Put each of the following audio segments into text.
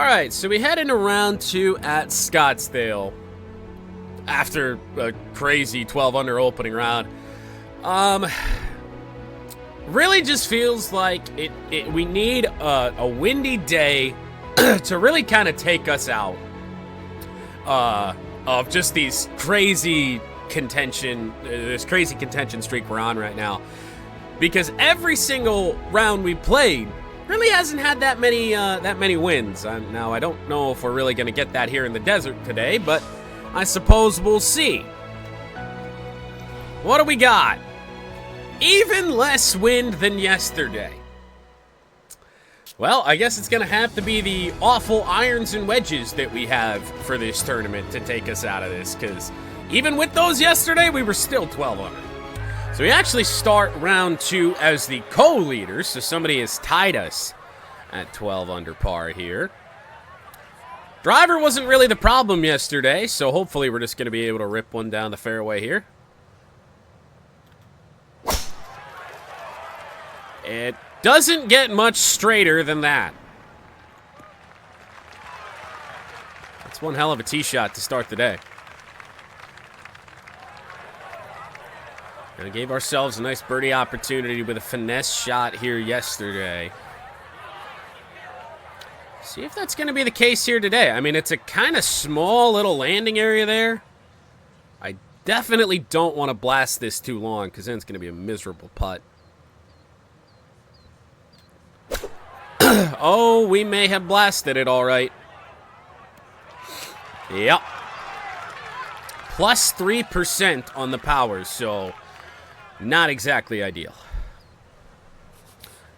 Alright, so we head into round 2 at Scottsdale after a crazy 12 under opening round. Really just feels like we need a windy day to really kind of take us out of just these crazy contention, this crazy contention streak we're on right now. Because every single round we played really hasn't had that many wins. Now, I don't know if we're really going to get that here in the desert today, but I suppose we'll see. What do we got? Even less wind than yesterday. Well, I guess it's going to have to be the awful irons and wedges that we have for this tournament to take us out of this, because even with those yesterday, we were still 12 under. So we actually start round 2 as the co-leaders, so somebody has tied us at 12 under par here. Driver wasn't really the problem yesterday, so hopefully we're just going to be able to rip one down the fairway here. It doesn't get much straighter than that. That's one hell of a tee shot to start the day. And gave ourselves a nice birdie opportunity with a finesse shot here yesterday. See if that's going to be the case here today. I mean, it's a kind of small little landing area there. I definitely don't want to blast this too long, because then it's going to be a miserable putt. Oh, we may have blasted it all right. Yep. Plus 3% on the power, so not exactly ideal.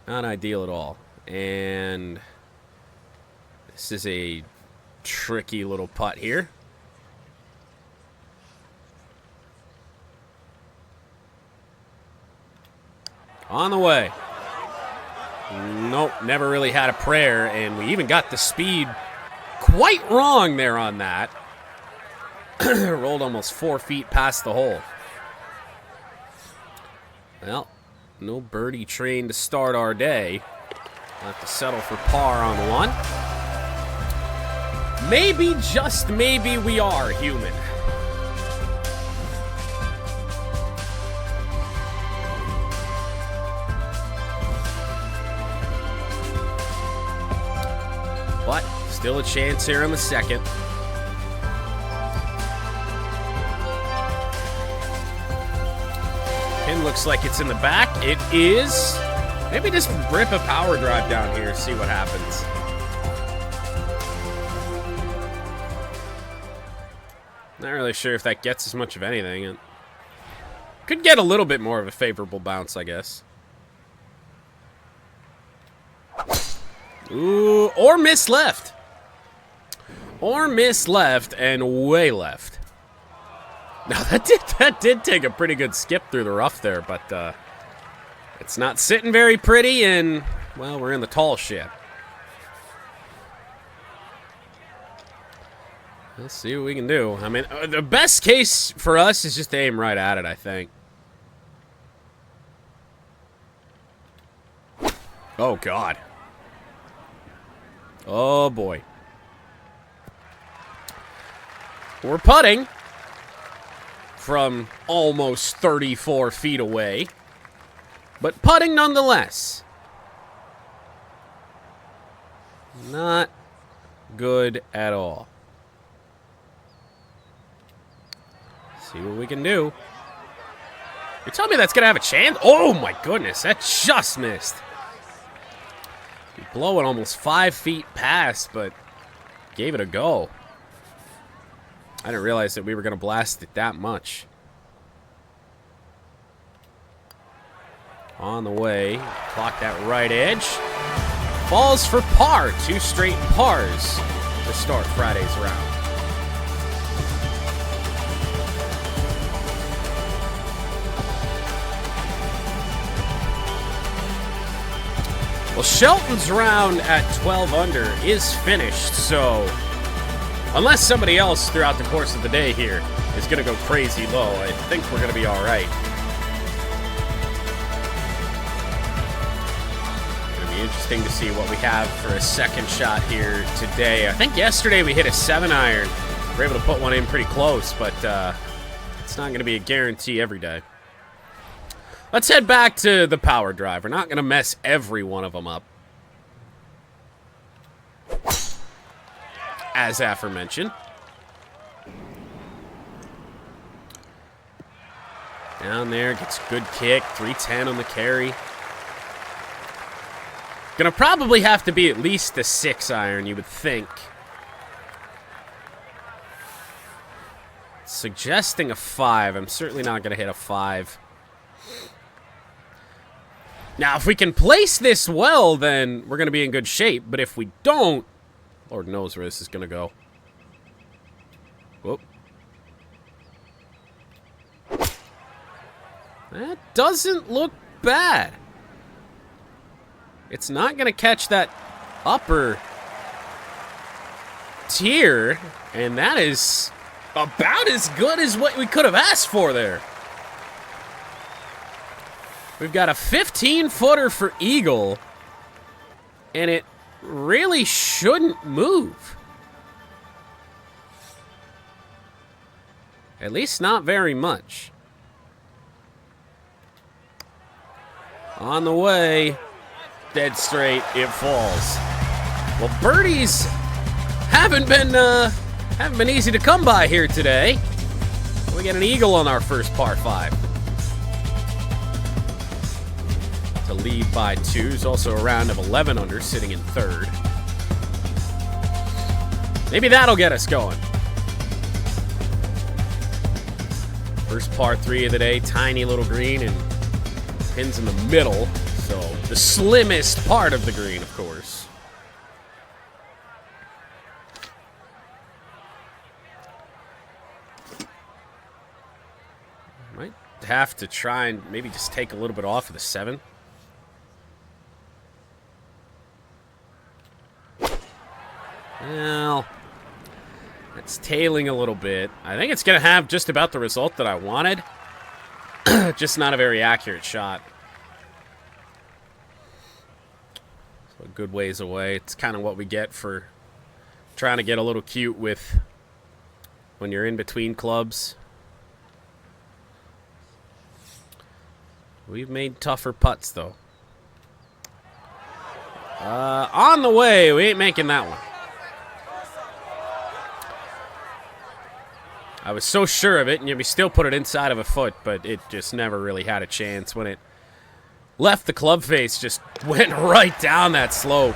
Not ideal at all. And this is a tricky little putt here. On the way. Nope, never really had a prayer, and we even got the speed quite wrong there on that. Rolled almost 4 feet past the hole. Well, no birdie train to start our day. We'll have to settle for par on one. Maybe, just maybe, we are human. But still a chance here on the second. Pin looks like it's in the back. It is. Maybe just rip a power drive down here, see what happens. Not really sure if that gets as much of anything. It could get a little bit more of a favorable bounce, I guess. Ooh, or miss left. Or miss left and way left. Now, that did take a pretty good skip through the rough there, but it's not sitting very pretty, and, well, we're in the tall shit. Let's see what we can do. I mean, the best case for us is just to aim right at it, I think. Oh, God. Oh, boy. We're putting from almost 34 feet away, but putting nonetheless. Not good at all. See what we can do. You're telling me that's going to have a chance? Oh, my goodness. That just missed. You blow it almost 5 feet past, but gave it a go. I didn't realize that we were going to blast it that much. On the way. Clock that right edge. Falls for par. 2 straight pars to start Friday's round. Well, Shelton's round at 12 under is finished, so unless somebody else throughout the course of the day here is going to go crazy low, I think we're going to be all right. It's going to be interesting to see what we have for a second shot here today. I think yesterday we hit a 7-iron. We were able to put one in pretty close, but it's not going to be a guarantee every day. Let's head back to the power drive. We're not going to mess every one of them up, as aforementioned. Down there, gets a good kick. 310 on the carry. Gonna probably have to be at least a 6-iron, you would think. Suggesting a 5. I'm certainly not gonna hit a 5. Now, if we can place this well, then we're gonna be in good shape. But if we don't, Lord knows where this is gonna go. Whoop. That doesn't look bad. It's not going to catch that upper tier, and that is about as good as what we could have asked for there. We've got a 15-footer for eagle, and it really shouldn't move. At least not very much. On the way. Dead straight, it falls. Well, birdies haven't been easy to come by here today. We get an eagle on our first par 5. To lead by 2 is also a round of 11 under, sitting in 3rd. Maybe that'll get us going. First par 3 of the day, tiny little green, and pins in the middle. So, the slimmest part of the green, of course. Might have to try and maybe just take a little bit off of the 7. Well, that's tailing a little bit. I think it's going to have just about the result that I wanted. Just not a very accurate shot. A good ways away. It's kind of what we get for trying to get a little cute with when you're in between clubs. We've made tougher putts, though. On the way. We ain't making that one. I was so sure of it, and yet we still put it inside of a foot, but it just never really had a chance when it left the club face, just went right down that slope.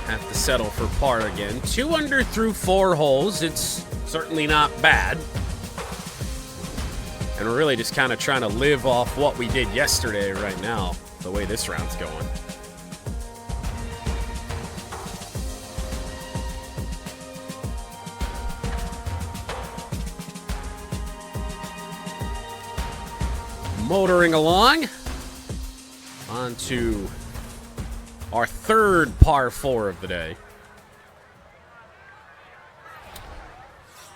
Have to settle for par again. 2 under through 4 holes. It's certainly not bad. And we're really just kind of trying to live off what we did yesterday right now, the way this round's going. Motoring along on to our 3rd par 4 of the day.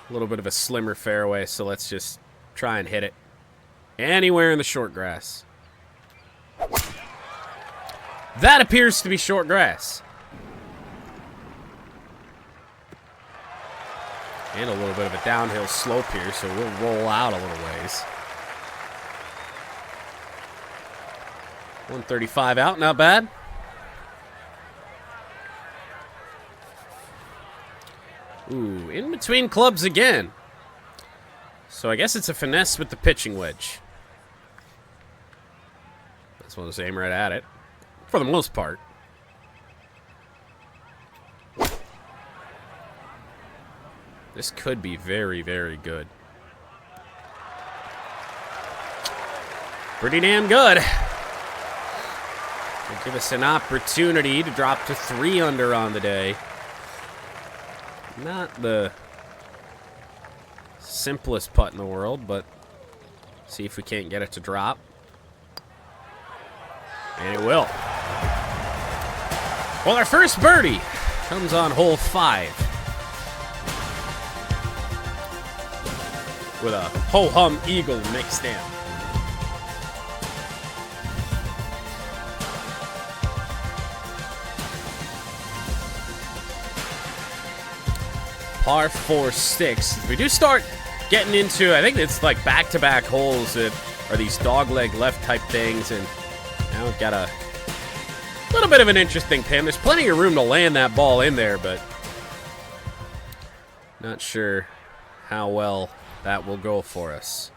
A little bit of a slimmer fairway, so let's just try and hit it anywhere in the short grass. That appears to be short grass. And a little bit of a downhill slope here, so we'll roll out a little ways. 135 out, not bad. Ooh, in between clubs again. So I guess it's a finesse with the pitching wedge. This one's aim right at it, for the most part. This could be very, very good. Pretty damn good. It'll give us an opportunity to drop to 3 under on the day. Not the simplest putt in the world, but see if we can't get it to drop. And it will. Well, our first birdie comes on hole 5. With a ho-hum eagle mixed in. Par 4 6. We do start getting into, I think it's like back-to-back holes that are these dogleg left type things, and now we've got a little bit of an interesting pin. There's plenty of room to land that ball in there, but not sure how well that will go for us.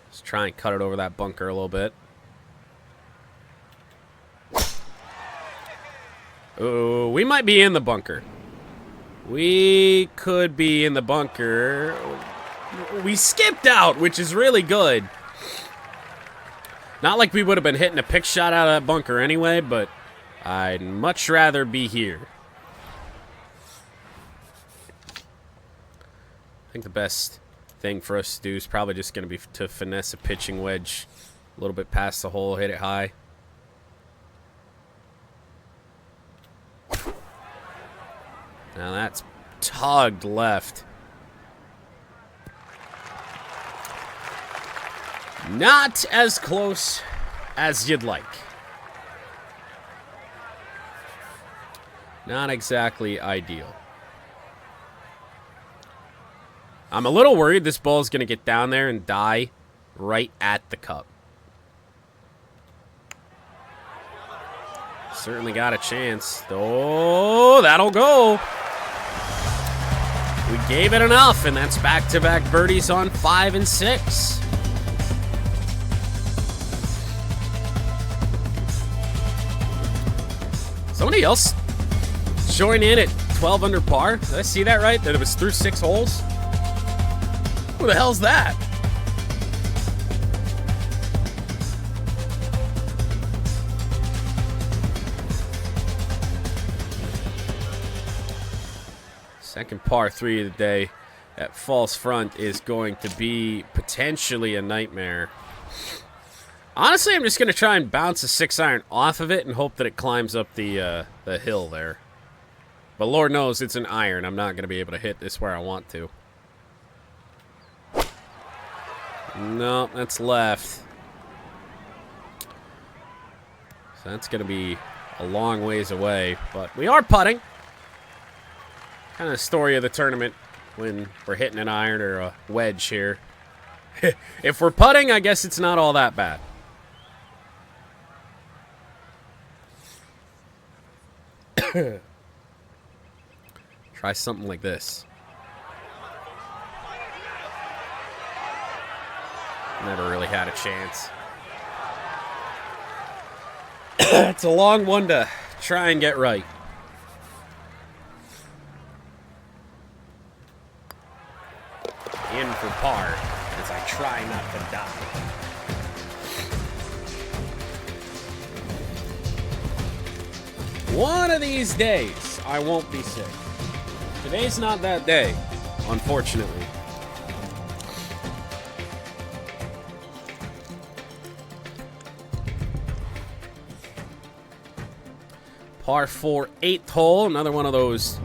Let's try and cut it over that bunker a little bit. Oh, we might be in the bunker. We could be in the bunker. We skipped out, which is really good. Not like we would have been hitting a pick shot out of that bunker anyway, but I'd much rather be here. I think the best thing for us to do is probably just going to be to finesse a pitching wedge a little bit past the hole, hit it high. Now that's tugged left. Not as close as you'd like. Not exactly ideal. I'm a little worried this ball is going to get down there and die right at the cup. Certainly got a chance. Oh, that'll go. We gave it enough, and that's back-to-back birdies on 5 and 6. Somebody else join in at 12 under par. Did I see that right? That it was through 6 holes? Who the hell's that? Second par 3 of the day. That false front is going to be potentially a nightmare. Honestly, I'm just going to try and bounce a 6-iron off of it and hope that it climbs up the hill there. But Lord knows it's an iron. I'm not going to be able to hit this where I want to. No, that's left. So that's going to be a long ways away. But we are putting. Kind of story of the tournament when we're hitting an iron or a wedge here. If we're putting, I guess it's not all that bad. Try something like this. Never really had a chance. It's a long one to try and get right. In for par as I try not to die. One of these days, I won't be sick. Today's not that day, unfortunately. Par 4, 8th hole. Another one of those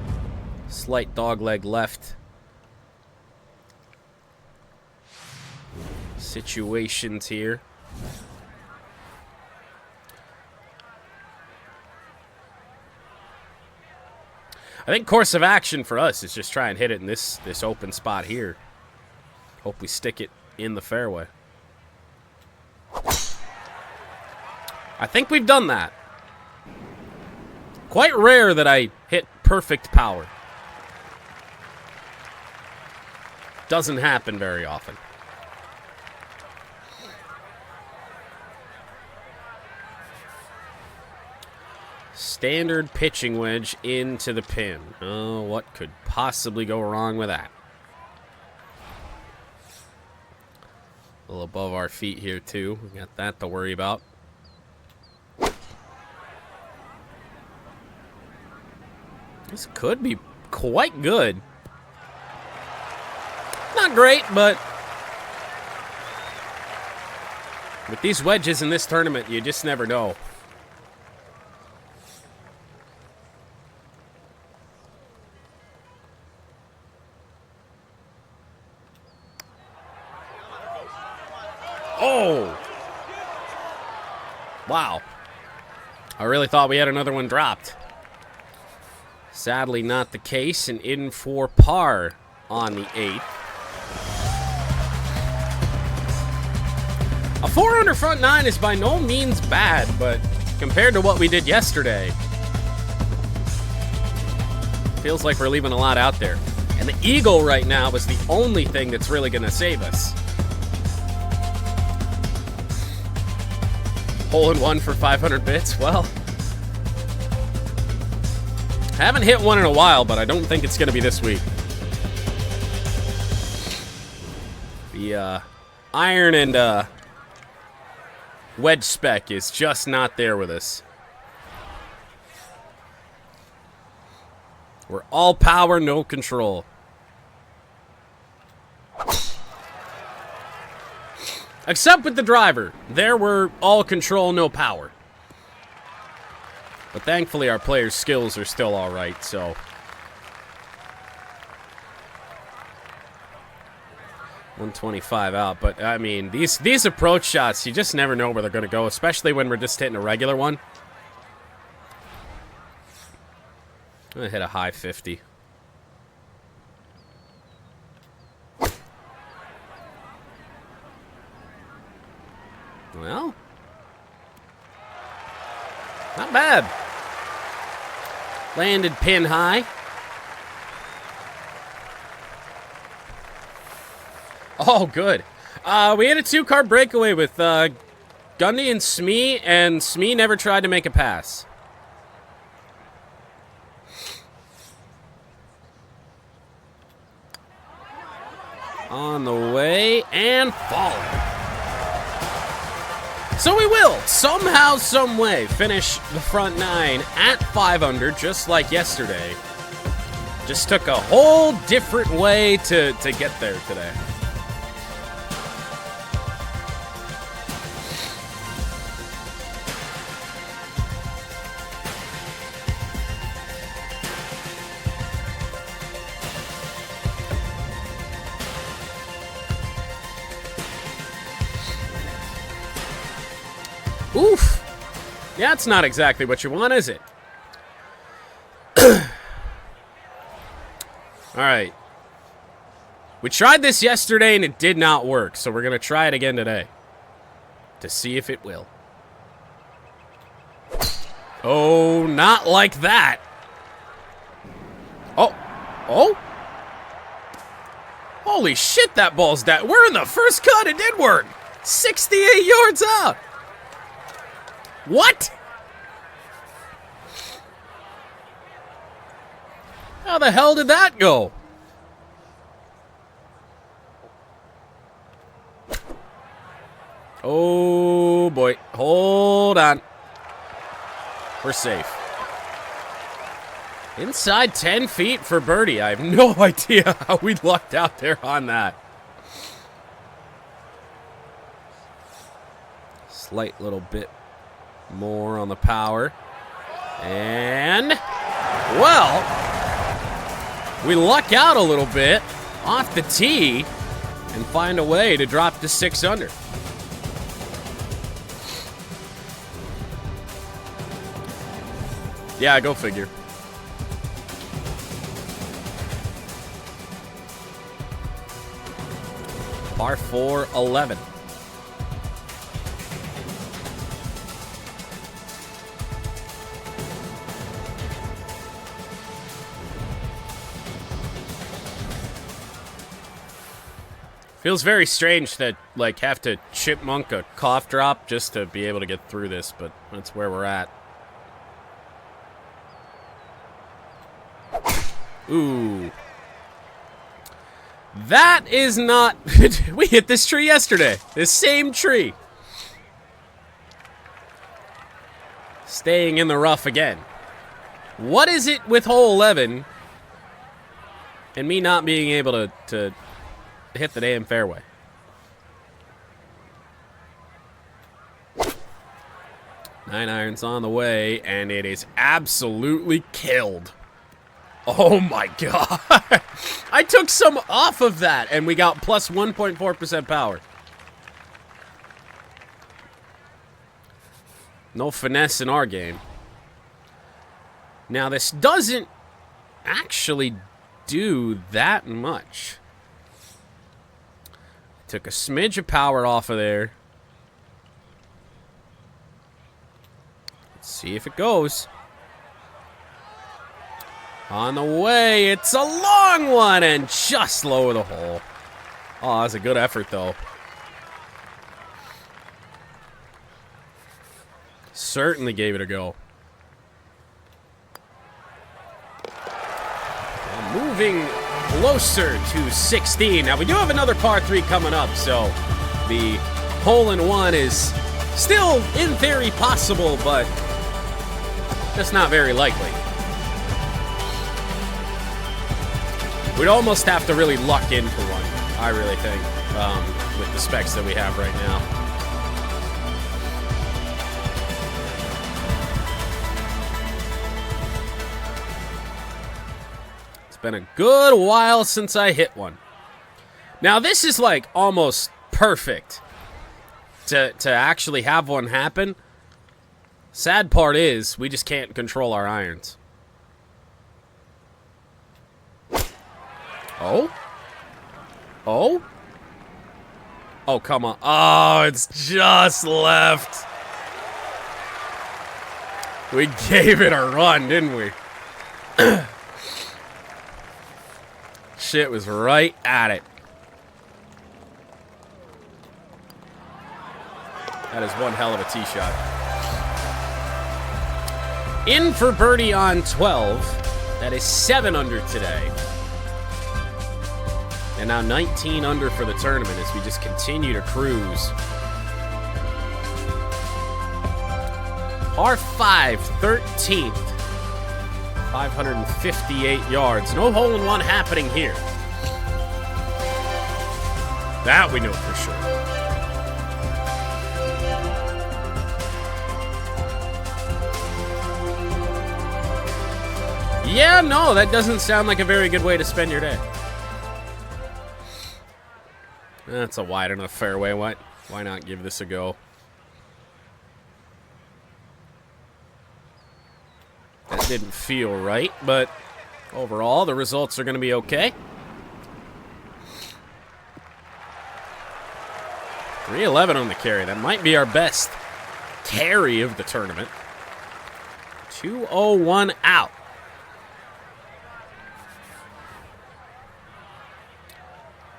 slight dogleg left situations here. I think course of action for us is just try and hit it in this open spot here. Hope we stick it in the fairway. I think we've done that. Quite rare that I hit perfect power. Doesn't happen very often. Standard pitching wedge into the pin. Oh, what could possibly go wrong with that? A little above our feet here, too. We got that to worry about. This could be quite good. Not great, but with these wedges in this tournament, you just never know. Oh! Wow. I really thought we had another one dropped. Sadly not the case, and in for par on the 8th. A 4-under front 9 is by no means bad, but compared to what we did yesterday, feels like we're leaving a lot out there. And the eagle right now is the only thing that's really going to save us. Hole in one for 500 bits? Well, haven't hit one in a while, but I don't think it's going to be this week. The iron and wedge spec is just not there with us. We're all power, no control. Except with the driver. There we're all control, no power. But thankfully our players' skills are still alright, so. $125 out, but I mean, these approach shots, you just never know where they're going to go, especially when we're just hitting a regular one. I'm going to hit a high 50. Well, not bad. Landed pin high. Oh, good. We had a 2-card breakaway with Gundy and Smee, and Smee never tried to make a pass. On the way, and falling. So we will, somehow, some way, finish the front 9 at 5 under, just like yesterday. Just took a whole different way to get there today. Oof. Yeah, it's not exactly what you want, is it? Alright. We tried this yesterday and it did not work, so we're going to try it again today. To see if it will. Oh, not like that. Oh. Oh. Holy shit, that ball's down. We're in the first cut. It did work. 68 yards out. What? How the hell did that go? Oh, boy. Hold on. We're safe. Inside 10 feet for birdie. I have no idea how we lucked out there on that. Slight little bit more on the power. And, well, we luck out a little bit off the tee and find a way to drop to 6 under. Yeah, go figure. Par 4, 11. Feels very strange to, like, have to chipmunk a cough drop just to be able to get through this, but that's where we're at. Ooh. That is not... We hit this tree yesterday. This same tree. Staying in the rough again. What is it with hole 11 and me not being able to hit the damn fairway? Nine irons on the way, and it is absolutely killed. Oh my god. I took some off of that, and we got plus 1.4% power. No finesse in our game. Now, this doesn't actually do that much. Took a smidge of power off of there. Let's see if it goes. On the way, it's a long one and just low of the hole. Oh, that was a good effort, though. Certainly gave it a go. And moving closer to 16. Now, we do have another par 3 coming up, so the hole-in-one is still, in theory, possible, but just not very likely. We'd almost have to really luck in for one, I really think, with the specs that we have right now. It's been a good while since I hit one. Now, this is like almost perfect to actually have one happen. Sad part is, we just can't control our irons. Oh? Oh? Oh, come on. Oh, it's just left. We gave it a run, didn't we? Shit was right at it. That is one hell of a tee shot. In for birdie on 12. That is 7 under today. And now 19 under for the tournament as we just continue to cruise. Par 5, 13th. 558 yards. No hole-in-one happening here. That we know for sure. Yeah, no, that doesn't sound like a very good way to spend your day. That's a wide enough fairway. Why not give this a go? That didn't feel right, but overall, the results are going to be okay. 311 on the carry. That might be our best carry of the tournament. 201 out.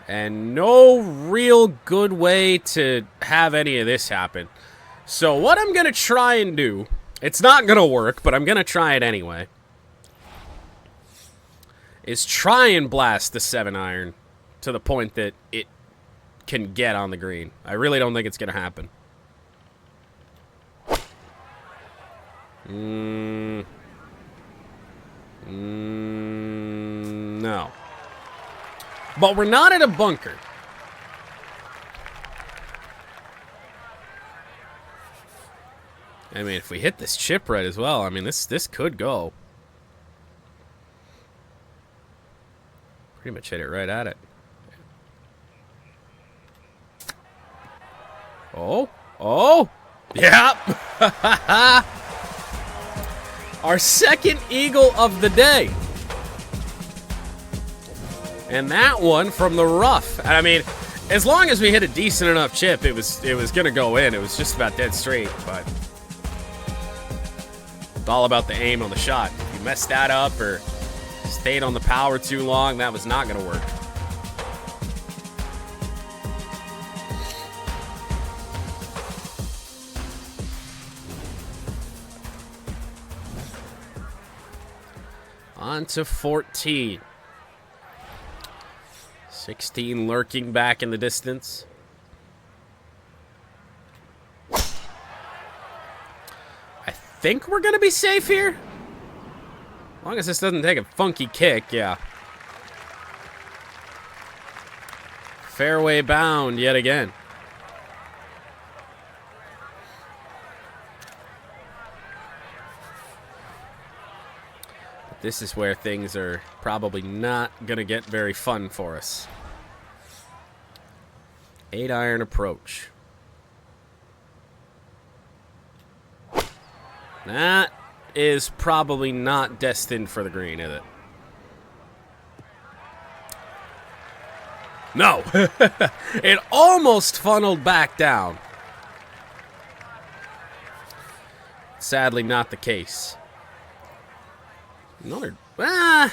And no real good way to have any of this happen. So what I'm going to try and do, it's not going to work, but I'm going to try it anyway, is try and blast the 7-iron to the point that it can get on the green. I really don't think it's going to happen. No. But we're not at a bunker. I mean, if we hit this chip right as well, I mean, this could go. Pretty much hit it right at it. Oh. Oh. Yeah. Our second eagle of the day. And that one from the rough. I mean, as long as we hit a decent enough chip, it was going to go in. It was just about dead straight, but it's all about the aim on the shot. If you messed that up or stayed on the power too long, that was not going to work. On to 14. 16 lurking back in the distance. I think we're going to be safe here. As long as this doesn't take a funky kick, yeah. Fairway bound yet again. This is where things are probably not going to get very fun for us. 8-iron approach. That is probably not destined for the green, is it? No. It almost funneled back down. Sadly, not the case. Another... I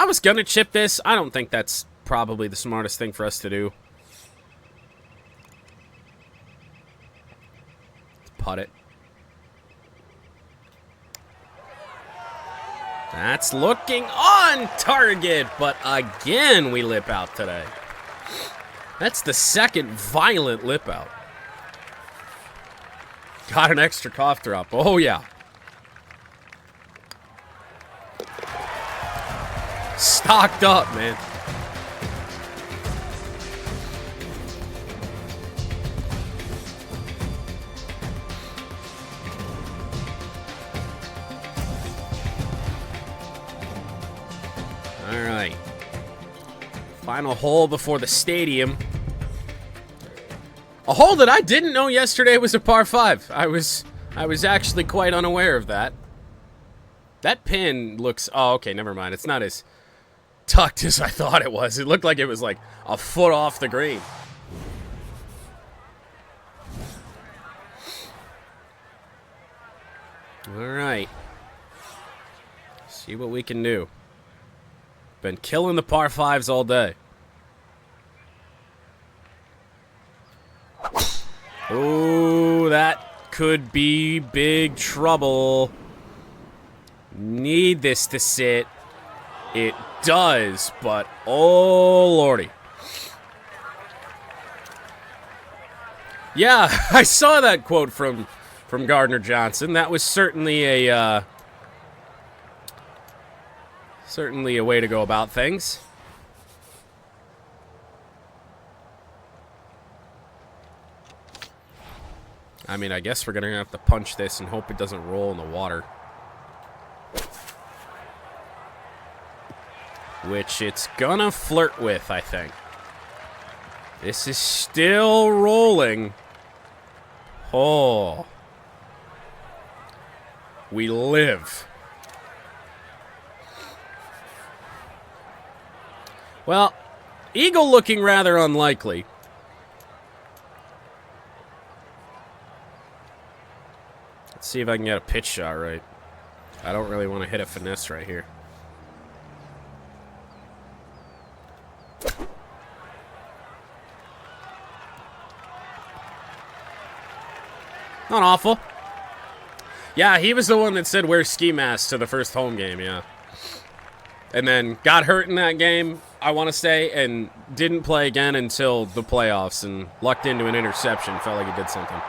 was going to chip this. I don't think that's probably the smartest thing for us to do. Let's putt it. That's looking on target, but again we lip out today. That's the second violent lip out. Got an extra cough drop. Oh, yeah. Stocked up, man. All right. Final hole before the stadium. A hole that I didn't know yesterday was a par 5. I was actually quite unaware of that. That pin looks... Oh, okay, never mind. It's not as tucked as I thought it was. It looked like it was like a foot off the green. All right. See what we can do. Been killing the par 5s all day. Oh, that could be big trouble. Need this to sit. It does, but oh lordy. Yeah, I saw that quote from Gardner Johnson. That was certainly a way to go about things. I mean, I guess we're going to have to punch this and hope it doesn't roll in the water. Which it's going to flirt with, I think. This is still rolling. Oh. We live. Well, eagle looking rather unlikely. Let's see if I can get a pitch shot right. I don't really want to hit a finesse right here. Not awful. Yeah, he was the one that said wear ski masks to the first home game, yeah. And then got hurt in that game, I want to say, and didn't play again until the playoffs and lucked into an interception. Felt like he did something.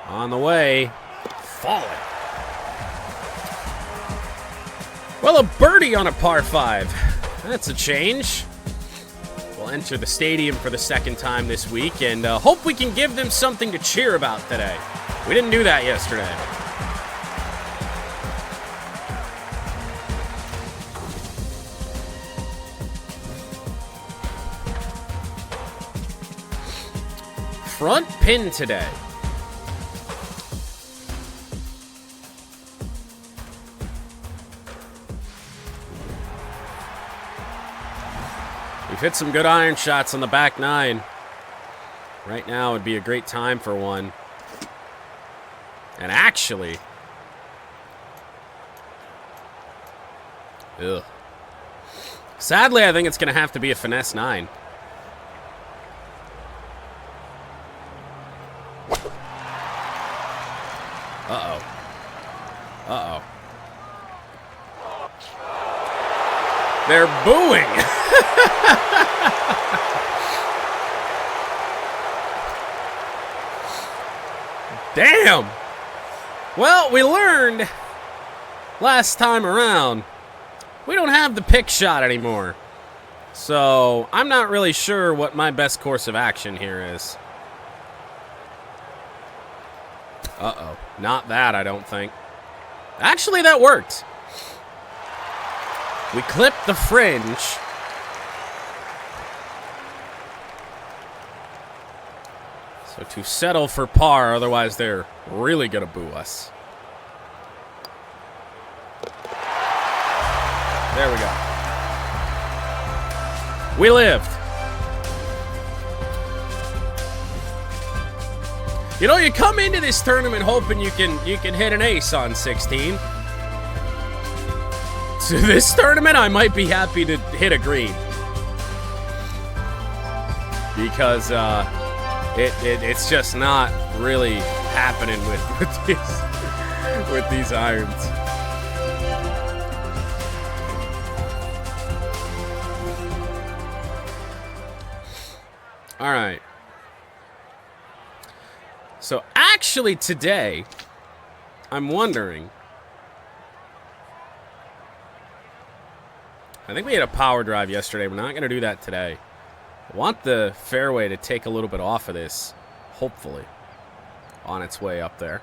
On the way. Falling. Well, a birdie on a par 5. That's a change. We'll enter the stadium for the second time this week and hope we can give them something to cheer about today. We didn't do that yesterday. Front pin today. We've hit some good iron shots on the back 9. Right now would be a great time for one. And actually... Ugh. Sadly, I think it's going to have to be a finesse 9. Uh-oh. Uh-oh. They're booing! Damn! Well, we learned last time around we don't have the pick shot anymore. So, I'm not really sure what my best course of action here is. Uh-oh. Not that, I don't think. Actually, that worked. We clipped the fringe. So to settle for par, otherwise they're really going to boo us. There we go. We lived. You know, you come into this tournament hoping you can hit an ace on 16. So this tournament, I might be happy to hit a green. Because it's just not really happening with these irons. All right. So actually today, I'm wondering. I think we had a power drive yesterday. We're not going to do that today. I want the fairway to take a little bit off of this, hopefully, on its way up there.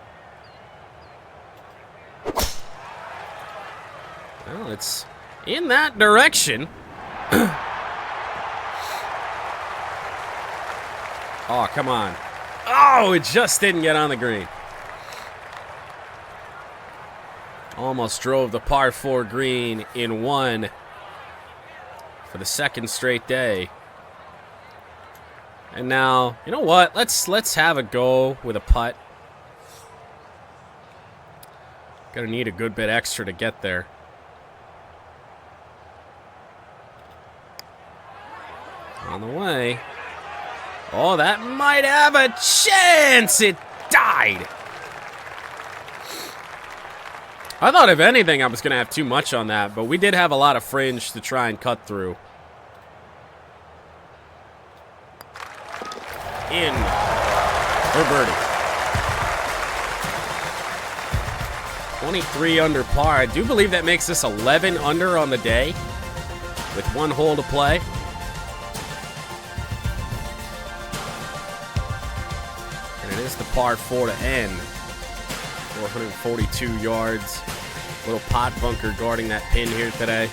Well, it's in that direction. Oh, come on. Oh, it just didn't get on the green. Almost drove the par 4 green in one for the second straight day. And now, you know what? Let's have a go with a putt. Gonna need a good bit extra to get there. On the way. Oh, that might have a chance. It died. I thought, if anything, I was going to have too much on that, but we did have a lot of fringe to try and cut through. In for birdie. 23 under par. I do believe that makes us 11 under on the day with one hole to play. And it is the par 4 to end. 442 yards. Little pot bunker guarding that pin here today.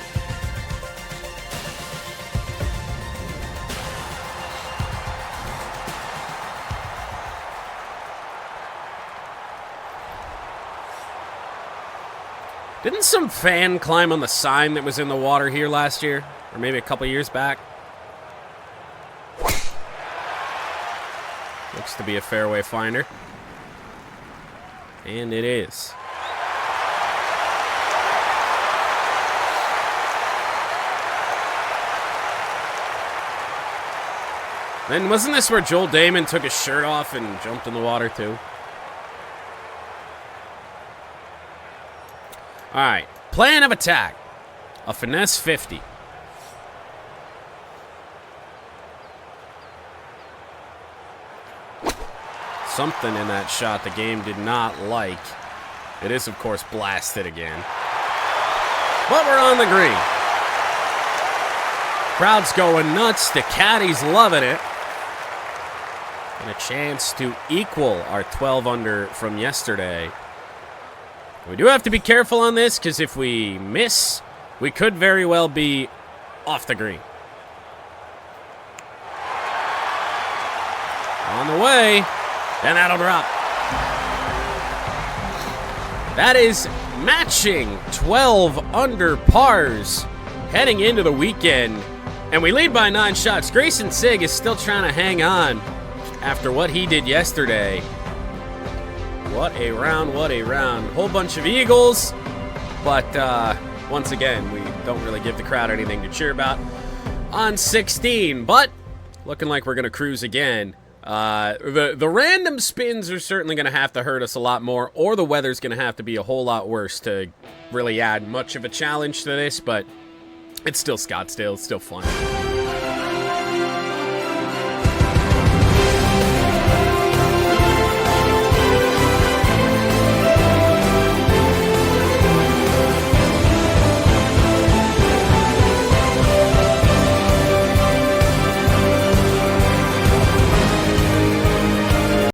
Didn't some fan climb on the sign that was in the water here last year? Or maybe a couple years back? Looks to be a fairway finder. And it is. Then wasn't this where Joel Damon took his shirt off and jumped in the water too? All right, plan of attack. A finesse 50. Something in that shot the game did not like. It is, of course, blasted again. But we're on the green. Crowd's going nuts. The caddies loving it. And a chance to equal our 12 under from yesterday. We do have to be careful on this, because if we miss, we could very well be off the green. On the way, and that'll drop. That is matching 12 under pars heading into the weekend. And we lead by 9 shots. Grayson Sigg is still trying to hang on after what he did yesterday. What a round, what a round. Whole bunch of eagles, but once again, we don't really give the crowd anything to cheer about on 16, but looking like we're going to cruise again. The random spins are certainly going to have to hurt us a lot more, or the weather's going to have to be a whole lot worse to really add much of a challenge to this, but it's still Scottsdale. It's still fun.